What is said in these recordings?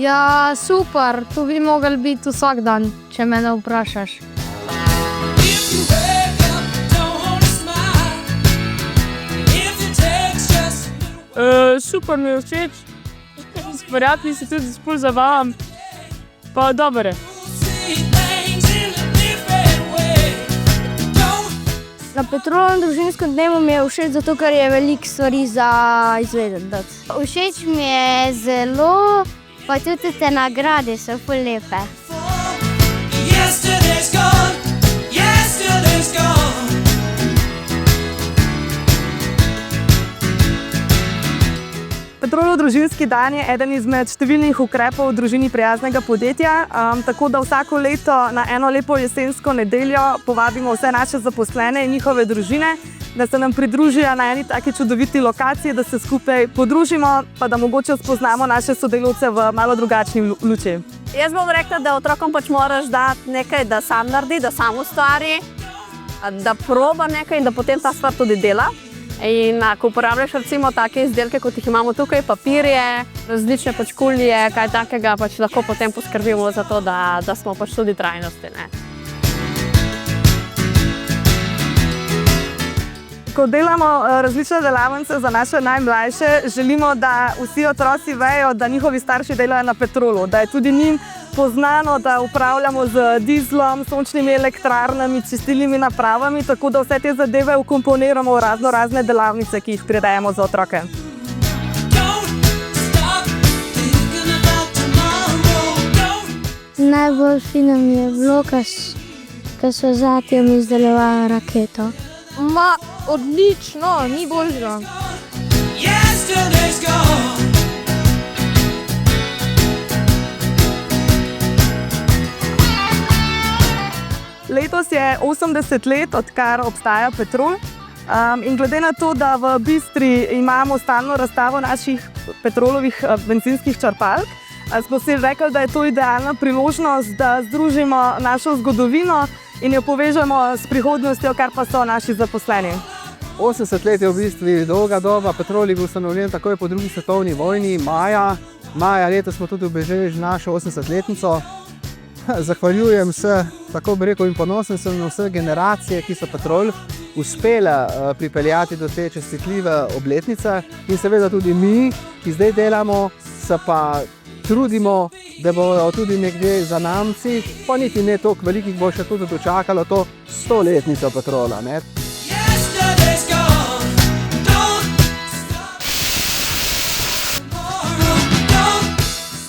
Ja, super, to bi mogel biti vsak dan, če me vprašaš. Super mi je všeč, s prijatelji se tudi spol zabavam, pa dober je. Na Petrolovem družinskem dnevu mi je všeč zato, ker je veliko stvari za izvedeti. Všeč mi je zelo, pa tudi te nagrade so ful lepe. Petrolov družinski dan je eden izmed številnih ukrepov v družini prijaznega podjetja, tako da vsako leto na eno lepo jesensko nedeljo povabimo vse naše zaposlene in njihove družine, da se nam pridružijo na eni taki čudoviti lokaciji, da se skupaj podružimo, pa da mogoče spoznamo naše sodelavce v malo drugačni luči. Jaz bom rekla, da otrokom pač moraš dati nekaj, da sam naredi, da sam ustvari, da proba nekaj in da potem ta stvar tudi dela. In ko uporabljaš recimo take izdelke, kot jih imamo tukaj, papirje, različne pač kulije, kaj takega, pač lahko potem poskrbimo za to, da smo pač tudi trajnosti, ne. Ko delamo različne delavnice za naše najmlajše, želimo, da vsi otroci vejo, da njihovi starši delajo na Petrolu, da je tudi njim poznano, da upravljamo z dizlom, sončnimi elektrarnami, čistilnimi napravami, tako da vse te zadeve vkomponiramo v razne delavnice, ki jih prirejamo za otroke. Najbolj fino mi je bilo, ko so zatem izdelovali raketo. Odlično, ni boljšega. Letos je 80 let, odkar obstaja Petrol. In glede na to, da v Bistri imamo stalno razstavo naših Petrolovih bencinskih črpalk, smo si rekli, da je to idealna priložnost, da združimo našo zgodovino in jo povežemo s prihodnostjo, kar pa so naši zaposleni. 80 let je v bistvu dolga doba. Petrol je bil ustanovljen takoj po drugi svetovni vojni, maja letos smo tudi obeležili našo 80-letnico. Zahvaljujem se, tako bi rekel, in ponosen sem na vse generacije, ki so Petrol uspele pripeljati do te častitljive obletnice. In seveda tudi mi, ki zdaj delamo, se pa trudimo, da bodo tudi nekje zanamci, pa niti ne toliko velikih, bo še tudi dočakalo to 100-letnico Petrola, ne.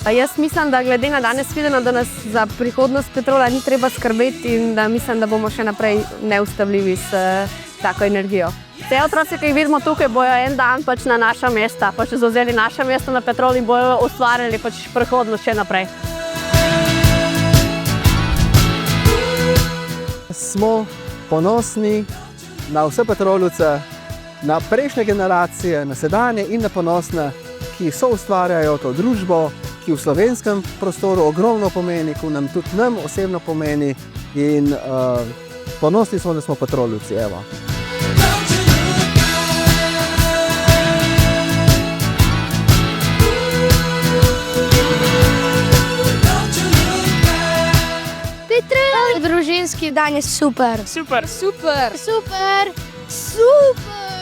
Jaz mislim, da glede na danes videno, da nas za prihodnost Petrola ni treba skrbeti in da mislim, da bomo še naprej neustavljivi s tako energijo. Te otroci, ki jih vidimo tukaj, bojo en dan pač na naša mesta, pač zavzeli naše mesto na Petrol in bojo ustvarjali pač prihodnost še naprej. Smo ponosni na vse Petrolovce, na prejšnje generacije, na sedanje in na ponosne, ki so ustvarjajo to družbo, ki v slovenskem prostoru ogromno pomeni, ki tudi nam osebno pomeni in ponosni smo, da smo Petrolovci, evo. Petrolov družinski dan je super. Super. Super. Super. Super.